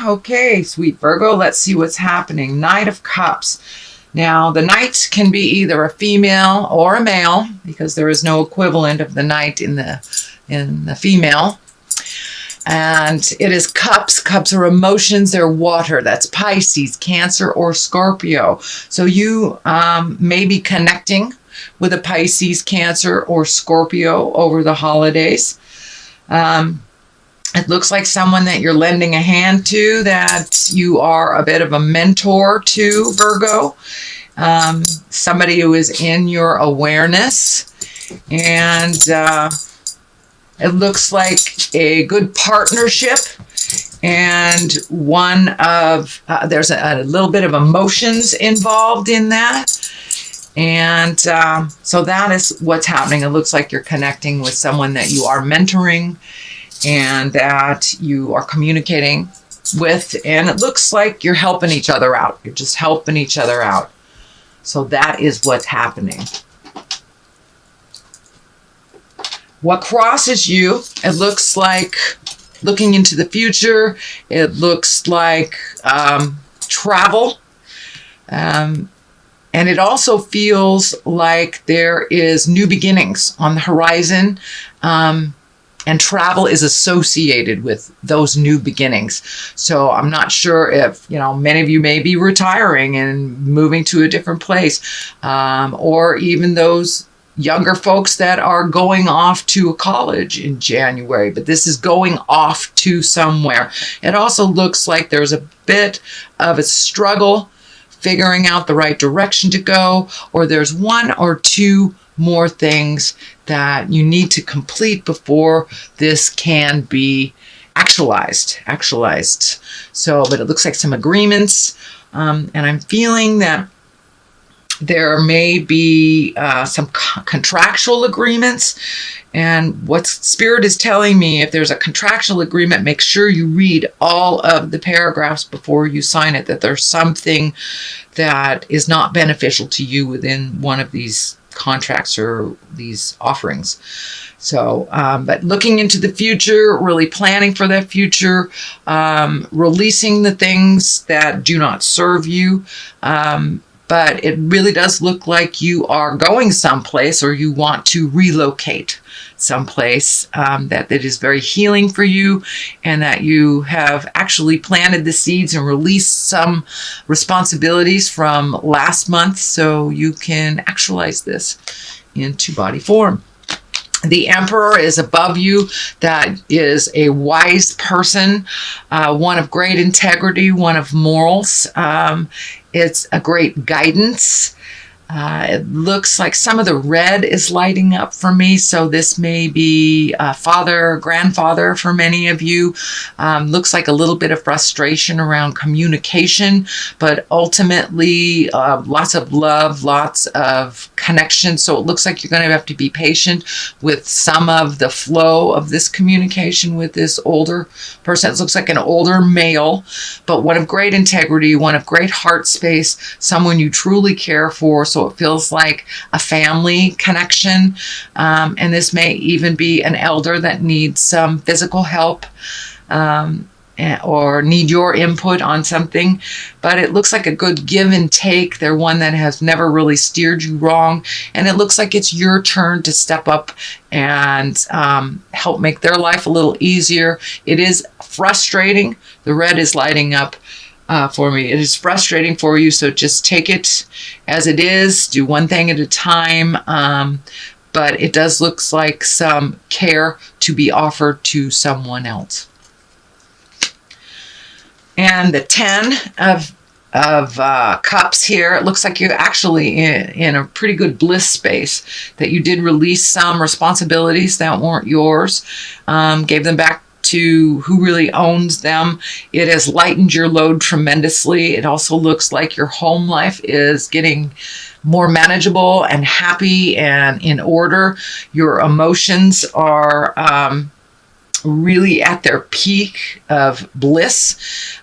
Okay, sweet Virgo, let's see what's happening. Knight of Cups. Now, the knight can be either a female or a male because there is no equivalent of the knight in the female. And it is cups. Cups are emotions. They're water. That's Pisces, Cancer, or Scorpio. So you may be connecting with a Pisces, Cancer, or Scorpio over the holidays. It looks like someone that you're lending a hand to, that you are a bit of a mentor to, Virgo. Somebody who is in your awareness. And it looks like a good partnership. And one of, there's a little bit of emotions involved in that. And so that is what's happening. It looks like you're connecting with someone that you are mentoring and that you are communicating with. And it looks like you're helping each other out. You're just helping each other out. So that is what's happening. What crosses you, it looks like looking into the future. It looks like travel. And it also feels like there is new beginnings on the horizon. And travel is associated with those new beginnings. So I'm not sure if, many of you may be retiring and moving to a different place, or even those younger folks that are going off to a college in January, but this is going off to somewhere. It also looks like there's a bit of a struggle figuring out the right direction to go, or there's one or two more things that you need to complete before this can be actualized. So, but it looks like some agreements, and I'm feeling that there may be some contractual agreements. And what Spirit is telling me, if there's a contractual agreement, make sure you read all of the paragraphs before you sign it, that there's something that is not beneficial to you within one of these contracts or these offerings. So, but looking into the future, really planning for that future, releasing the things that do not serve you. But it really does look like you are going someplace, or you want to relocate someplace that is very healing for you, and that you have actually planted the seeds and released some responsibilities from last month so you can actualize this into body form. The Emperor is above you. That is a wise person, one of great integrity, one of morals. It's a great guidance. It looks like some of the red is lighting up for me. So this may be father, grandfather for many of you. Looks like a little bit of frustration around communication, but ultimately lots of love, lots of connection. So it looks like you're going to have to be patient with some of the flow of this communication with this older person. It looks like an older male, but one of great integrity, one of great heart space, someone you truly care for. So it feels like a family connection. And this may even be an elder that needs some physical help, or need your input on something. But it looks like a good give and take. They're one that has never really steered you wrong. And it looks like it's your turn to step up and help make their life a little easier. It is frustrating. The red is lighting up for me. It is frustrating for you, so just take it as it is. Do one thing at a time. But it does look like some care to be offered to someone else. And the 10 of cups here, it looks like you're actually in a pretty good bliss space, that you did release some responsibilities that weren't yours, gave them back to who really owns them. It has lightened your load tremendously. It also looks like your home life is getting more manageable and happy and in order. Your emotions are really at their peak of bliss.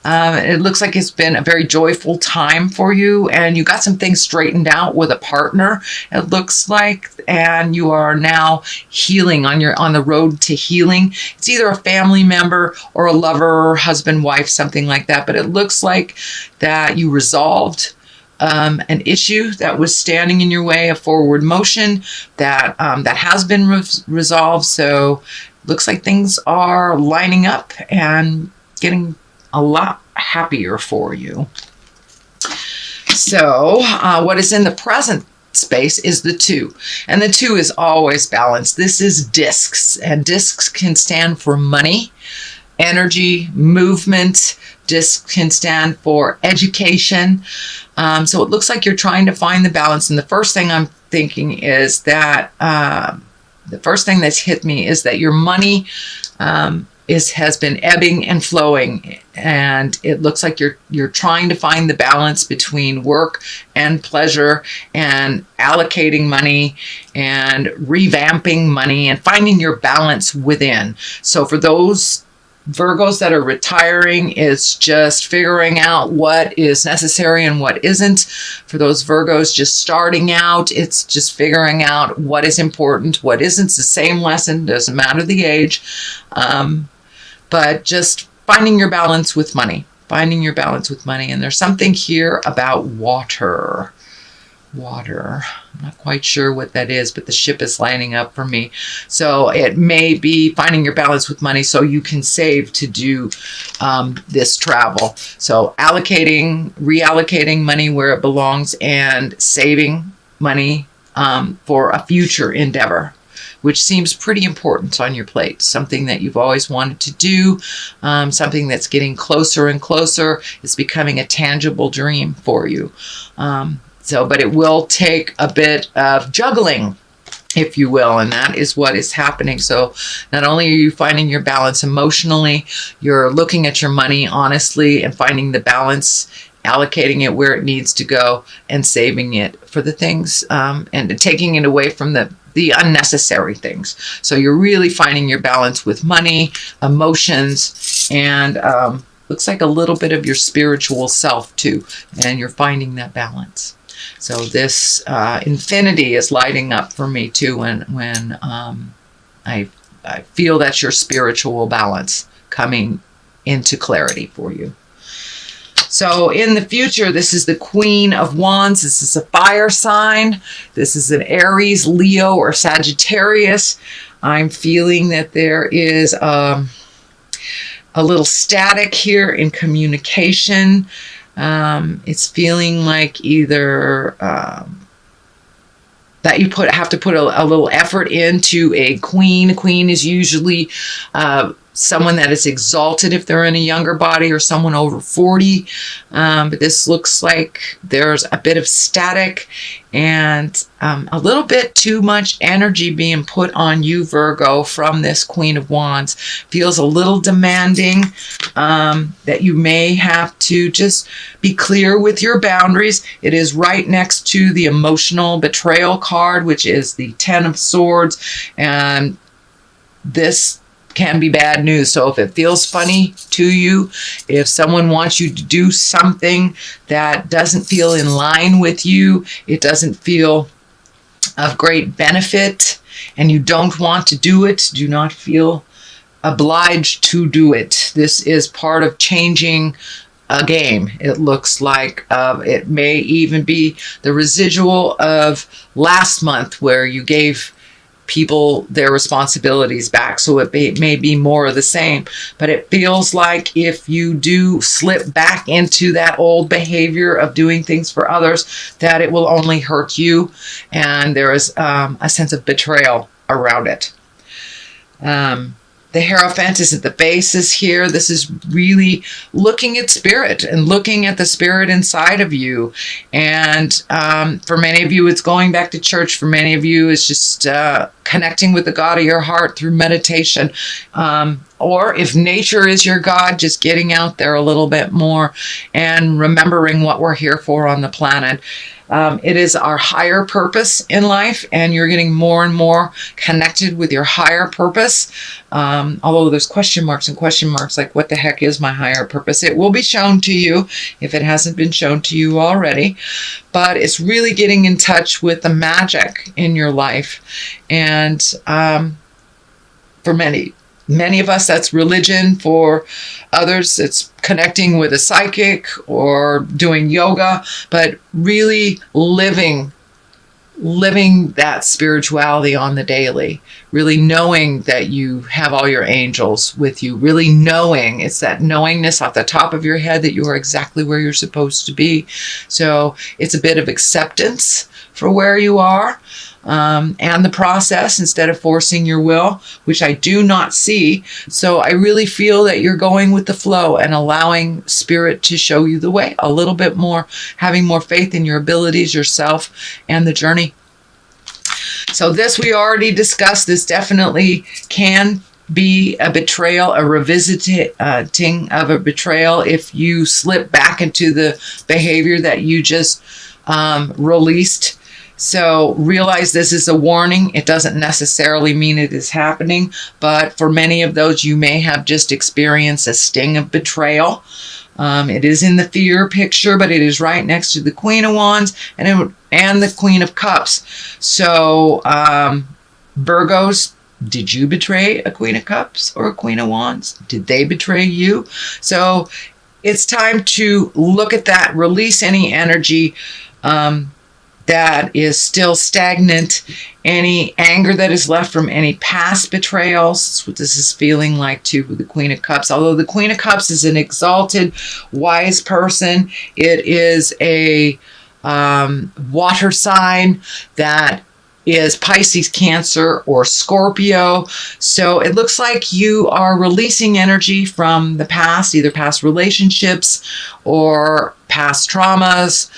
It looks like it's been a very joyful time for you, and you got some things straightened out with a partner, it looks like, and you are now healing on the road to healing. It's either a family member or a lover, husband, wife, something like that, but it looks like that you resolved an issue that was standing in your way of forward motion that has been resolved. So looks like things are lining up and getting a lot happier for you. So what is in the present space is the 2. And the 2 is always balanced. This is discs, and discs can stand for money, energy, movement. Discs can stand for education. So it looks like you're trying to find the balance. And the first thing I'm thinking is that the first thing that's hit me is that your money has been ebbing and flowing, and it looks like you're trying to find the balance between work and pleasure, and allocating money and revamping money and finding your balance within. So for those Virgos that are retiring, it's just figuring out what is necessary and what isn't. For those Virgos just starting out, it's just figuring out what is important, what isn't. It's the same lesson, doesn't matter the age. But just finding your balance with money, And there's something here about water. I'm not quite sure what that is, but the ship is lining up for me. So it may be finding your balance with money so you can save to do this travel. So reallocating money where it belongs, and saving money for a future endeavor, which seems pretty important on your plate. Something that you've always wanted to do, something that's getting closer and closer. It's becoming a tangible dream for you. But it will take a bit of juggling, if you will, and that is what is happening. So not only are you finding your balance emotionally, you're looking at your money honestly and finding the balance, allocating it where it needs to go, and saving it for the things, and taking it away from the unnecessary things. So you're really finding your balance with money, emotions, and looks like a little bit of your spiritual self too, and you're finding that balance. So this infinity is lighting up for me too when I feel that's your spiritual balance coming into clarity for you. So in the future, this is the Queen of Wands. This is a fire sign. This is an Aries, Leo, or Sagittarius. I'm feeling that there is a little static here in communication. It's feeling like either that you have to put a little effort into a queen. A queen is usually someone that is exalted if they're in a younger body, or someone over 40. But this looks like there's a bit of static and a little bit too much energy being put on you, Virgo, from this Queen of Wands. Feels a little demanding, that you may have to just be clear with your boundaries. It is right next to the emotional betrayal card, which is the 10 of Swords. And this can be bad news. So if it feels funny to you, if someone wants you to do something that doesn't feel in line with you, it doesn't feel of great benefit, and you don't want to do it, do not feel obliged to do it. This is part of changing a game. It looks like it may even be the residual of last month where you gave people their responsibilities back. So it may be more of the same, but it feels like if you do slip back into that old behavior of doing things for others, that it will only hurt you, and there is a sense of betrayal around it. The Hierophant is at the basis here. This is really looking at spirit and looking at the spirit inside of you. And for many of you, it's going back to church. For many of you, it's just connecting with the God of your heart through meditation. or if nature is your God, just getting out there a little bit more and remembering what we're here for on the planet. It is our higher purpose in life, and you're getting more and more connected with your higher purpose. Although there's question marks and question marks, like what the heck is my higher purpose? It will be shown to you if it hasn't been shown to you already. But it's really getting in touch with the magic in your life. And for many of us, that's religion. For others, it's connecting with a psychic or doing yoga, but really living that spirituality on the daily, really knowing that you have all your angels with you, really knowing, it's that knowingness off the top of your head that you are exactly where you're supposed to be. So it's a bit of acceptance for where you are. And the process, instead of forcing your will, which I do not see. So I really feel that you're going with the flow and allowing spirit to show you the way a little bit more, having more faith in your abilities, yourself, and the journey. So this we already discussed. This definitely can be a betrayal, a revisiting of a betrayal if you slip back into the behavior that you just released. So realize this is a warning. It doesn't necessarily mean it is happening, but for many of those, you may have just experienced a sting of betrayal. It is in the fear picture, but it is right next to the Queen of Wands and the Queen of Cups. So Virgos, did you betray a Queen of Cups or a Queen of Wands? Did they betray you? So it's time to look at that, release any energy that is still stagnant, any anger that is left from any past betrayals. That's what this is feeling like too with the Queen of Cups. Although the Queen of Cups is an exalted, wise person, it is a water sign that is Pisces, Cancer, or Scorpio. So it looks like you are releasing energy from the past, either past relationships or past traumas,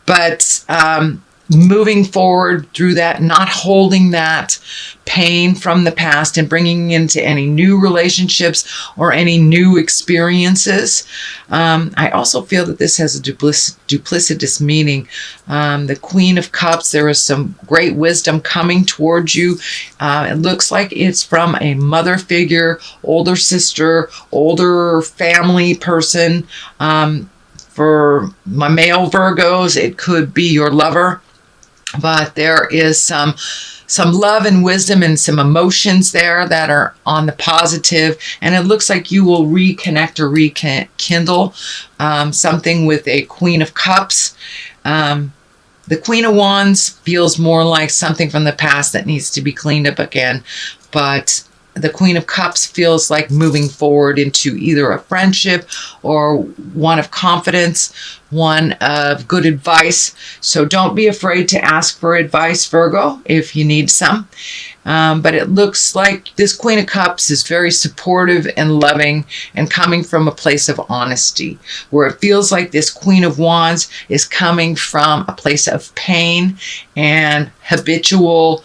but moving forward through that, not holding that pain from the past and bringing into any new relationships or any new experiences. I also feel that this has a duplicitous meaning. The Queen of Cups, there is some great wisdom coming towards you. It looks like it's from a mother figure, older sister, older family person. For my male Virgos, it could be your lover, but there is some love and wisdom and some emotions there that are on the positive, and it looks like you will reconnect or rekindle something with a Queen of Cups. The Queen of Wands feels more like something from the past that needs to be cleaned up again, but the Queen of Cups feels like moving forward into either a friendship or one of confidence, one of good advice. So don't be afraid to ask for advice, Virgo, if you need some. But it looks like this Queen of Cups is very supportive and loving and coming from a place of honesty, where it feels like this Queen of Wands is coming from a place of pain and habitual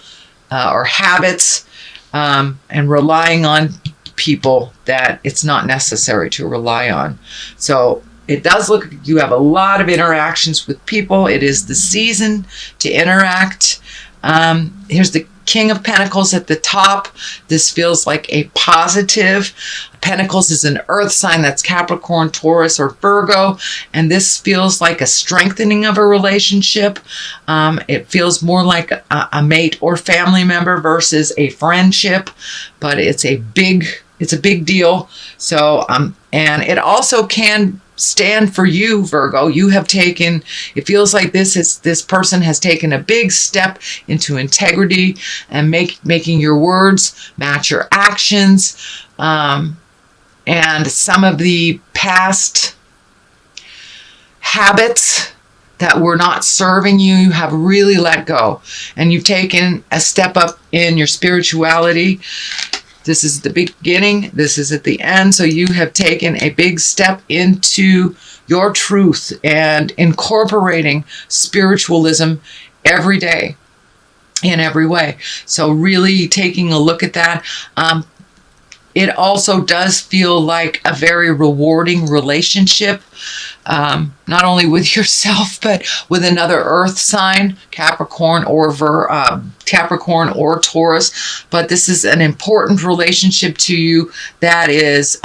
or habits, and relying on people that it's not necessary to rely on. So it does look like you have a lot of interactions with people. It is the season to interact. Here's the King of Pentacles at the top. This feels like a positive. Pentacles is an earth sign, that's Capricorn, Taurus, or Virgo, and this feels like a strengthening of a relationship. It feels more like a mate or family member versus a friendship, but it's a big deal. So and it also can stand for you, Virgo. You have taken, it feels like this person has taken a big step into integrity and making your words match your actions. And some of the past habits that were not serving you, you have really let go. And you've taken a step up in your spirituality. This is the beginning. This is at the end. So you have taken a big step into your truth and incorporating spiritualism every day in every way. So really taking a look at that. It also does feel like a very rewarding relationship, not only with yourself, but with another earth sign, Capricorn or Taurus. But this is an important relationship to you that is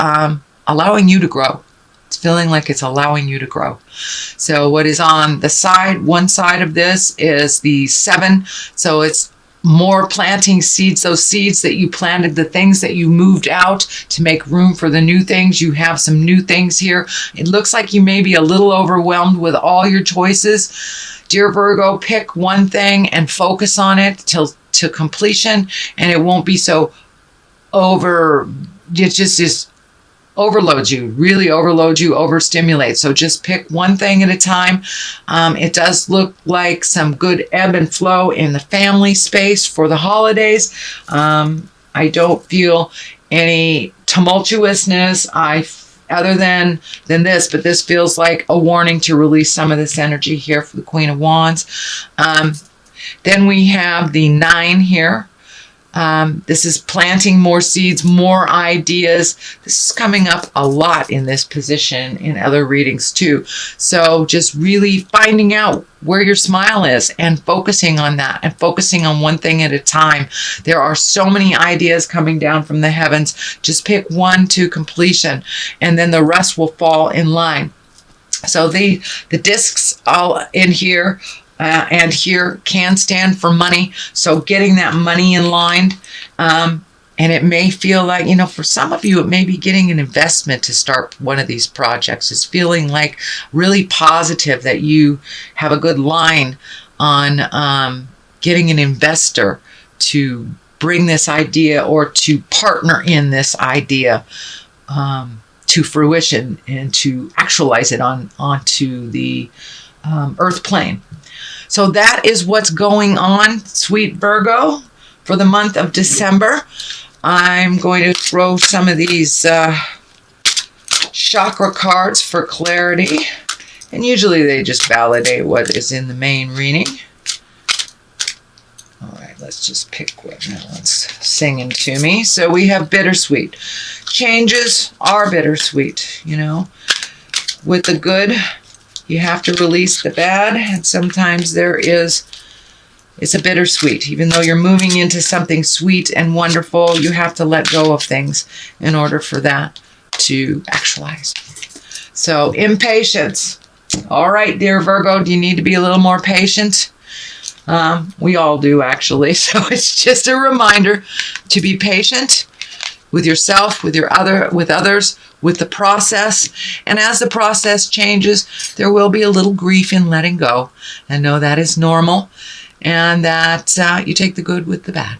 allowing you to grow. It's feeling like it's allowing you to grow. So what is on the side, one side of this is the 7. So it's more planting seeds, those seeds that you planted, the things that you moved out to make room for the new things. You have some new things here. It looks like you may be a little overwhelmed with all your choices. Dear Virgo, pick one thing and focus on it to completion, and it won't be so it just overloads you, really overloads you, overstimulates. So just pick one thing at a time. It does look like some good ebb and flow in the family space for the holidays. I don't feel any tumultuousness other than this, but this feels like a warning to release some of this energy here for the Queen of Wands. Then we have the 9 here. This is planting more seeds, more ideas. This is coming up a lot in this position in other readings too. So just really finding out where your smile is and focusing on that and focusing on one thing at a time. There are so many ideas coming down from the heavens. Just pick one to completion, and then the rest will fall in line. So the discs all in here and here can stand for money. So getting that money in line. And it may feel like, for some of you, it may be getting an investment to start one of these projects. It's feeling like really positive that you have a good line on getting an investor to bring this idea or to partner in this idea to fruition and to actualize it onto the earth plane. So that is what's going on, sweet Virgo, for the month of December. I'm going to throw some of these chakra cards for clarity. And usually they just validate what is in the main reading. All right, let's just pick what that one's singing to me. So we have bittersweet. Changes are bittersweet, With the good, you have to release the bad, and sometimes it's a bittersweet. Even though you're moving into something sweet and wonderful, you have to let go of things in order for that to actualize. So impatience. All right, dear Virgo, do you need to be a little more patient? We all do, actually. So it's just a reminder to be patient with yourself, with others, with the process. And as the process changes, there will be a little grief in letting go. And know that is normal, and that you take the good with the bad.